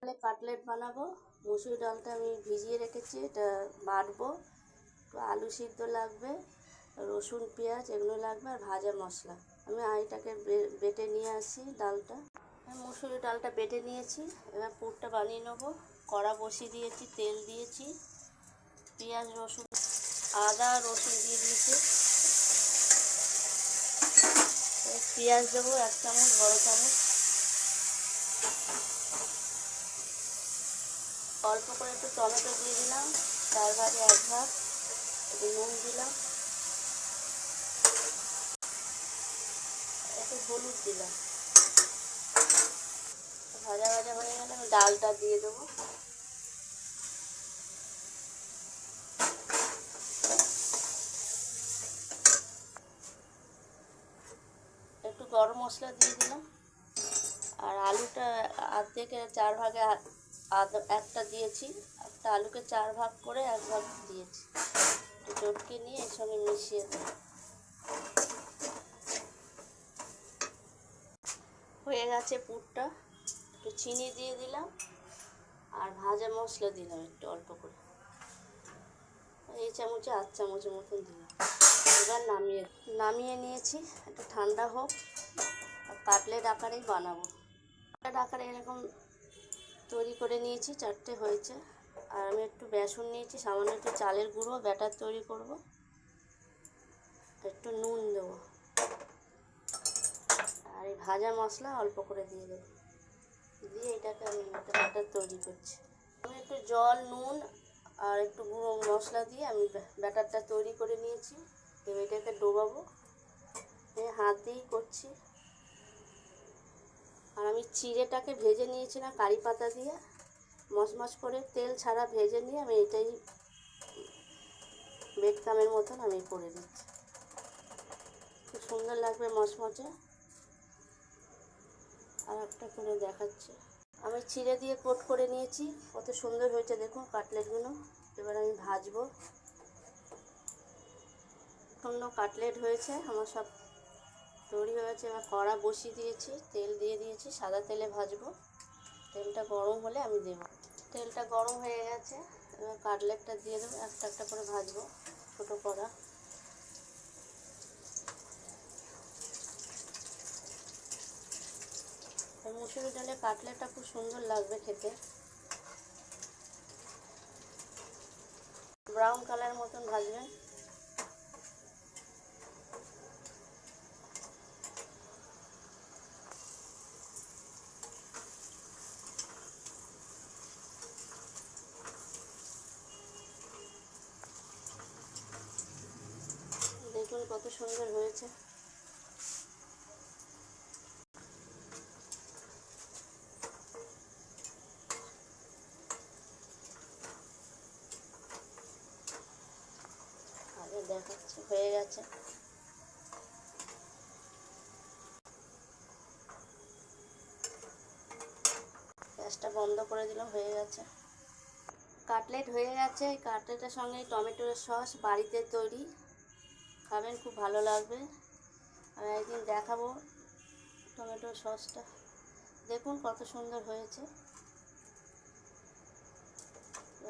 ডালে কাটলেট বানাবো। মুসুরি ডালটা আমি ভিজিয়ে রেখেছি, এটা বাটবো। একটু আলু সিদ্ধ লাগবে, রসুন পেঁয়াজ এগুলো লাগবে, আর ভাজা মশলা। আমি এটাকে বেটে নিয়ে আসি ডালটা। আমি মুসুরি ডালটা বেটে নিয়েছি, এবার পুরটা বানিয়ে নেবো। কড়া বসিয়ে দিয়েছি, তেল দিয়েছি, পেঁয়াজ রসুন আদা রসুন দিয়ে দিয়েছি। পেঁয়াজ দেবো 1 চামচ, বড় চামচ। অল্প করে একটু টমেটো দিয়ে দিলাম, 4 ভাগে 1 ভাগ। একটু নুন দিলাম, একটু হলুদ দিলাম। ভাজা ভাজা হয়ে গেলে আমি ডালটা দিয়ে দেবো। একটু গরম মশলা দিয়ে দিলাম, আর আলুটা অর্ধেকে 4 ভাগে একটা দিয়েছি। একটা আলুকে 4 ভাগ করে 1 ভাগ দিয়েছি। একটু চটকে নিয়ে এর সঙ্গে মিশিয়ে দেবো। হয়ে গেছে পুরটা। একটু চিনি দিয়ে দিলাম, আর ভাজা মশলা দিলাম একটু অল্প করে, এই চামচে 8 চামচের মতন দিলাম। এবার নামিয়ে নিয়েছি। একটু ঠান্ডা হোক, আর কাটলেট আকারেই বানাবো। কাটলেট আকারে এরকম তৈরি করে নিয়েছি, 4টে হয়েছে। আর আমি একটু বেসন নিয়েছি, সামান্য একটু চালের গুঁড়ো, ব্যাটার তৈরি করব। একটু নুন দেবো, আর এই ভাজা মশলা অল্প করে দিয়ে দেবো। দিয়ে এটাকে আমি একটা ব্যাটার তৈরি করছি। আমি একটু জল, নুন আর একটু গুঁড়ো মশলা দিয়ে আমি ব্যাটারটা তৈরি করে নিয়েছি। এবার এটাকে ডোবাবো, হাত দিয়েই করছি। আর আমি চিড়েটাকে ভেজে নিয়েছিলাম কারি পাতা দিয়ে, মচমচ করে তেল ছাড়া ভেজে নিয়ে আমি এটাই বেডকামের মতন আমি করে দিচ্ছি। খুব সুন্দর লাগবে মচমচে। আর একটা করে দেখাচ্ছি। আমি চিড়ে দিয়ে কোট করে নিয়েছি, কত সুন্দর হয়েছে দেখুন কাটলেটগুলো। এবার আমি ভাজবো। সুন্দর কাটলেট হয়েছে আমার, সব তৈরি হয়েছে। এবার কড়া বসিয়ে দিয়েছি, তেল দিয়ে দিয়েছি, সাদা তেলে ভাজবো। তেলটা গরম হলে আমি দেবো। তেলটা গরম হয়ে গেছে, এবার কাটলেটটা দিয়ে দেবো। একটা একটা করে ভাজবো, ছোটো কড়া। মুসুরি ডালের কাটলেটটা খুব সুন্দর লাগবে খেতে। ব্রাউন কালার মতন ভাজবেন। দেখুন কত সুন্দর হয়েছে। আগে দেখাচ্ছি, হয়ে গেছে। গ্যাসটা বন্ধ করে দিলাম, হয়ে গেছে। কাটলেট হয়ে গেছে। এই কাটলেটের সঙ্গে টমেটোর সস বাড়িতে তৈরি, খাবেন, খুব ভালো লাগবে। আমি একদিন দেখাবো টমেটোর সসটা। দেখুন কত সুন্দর হয়েছে।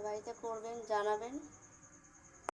বাড়িতে করবেন, জানাবেন।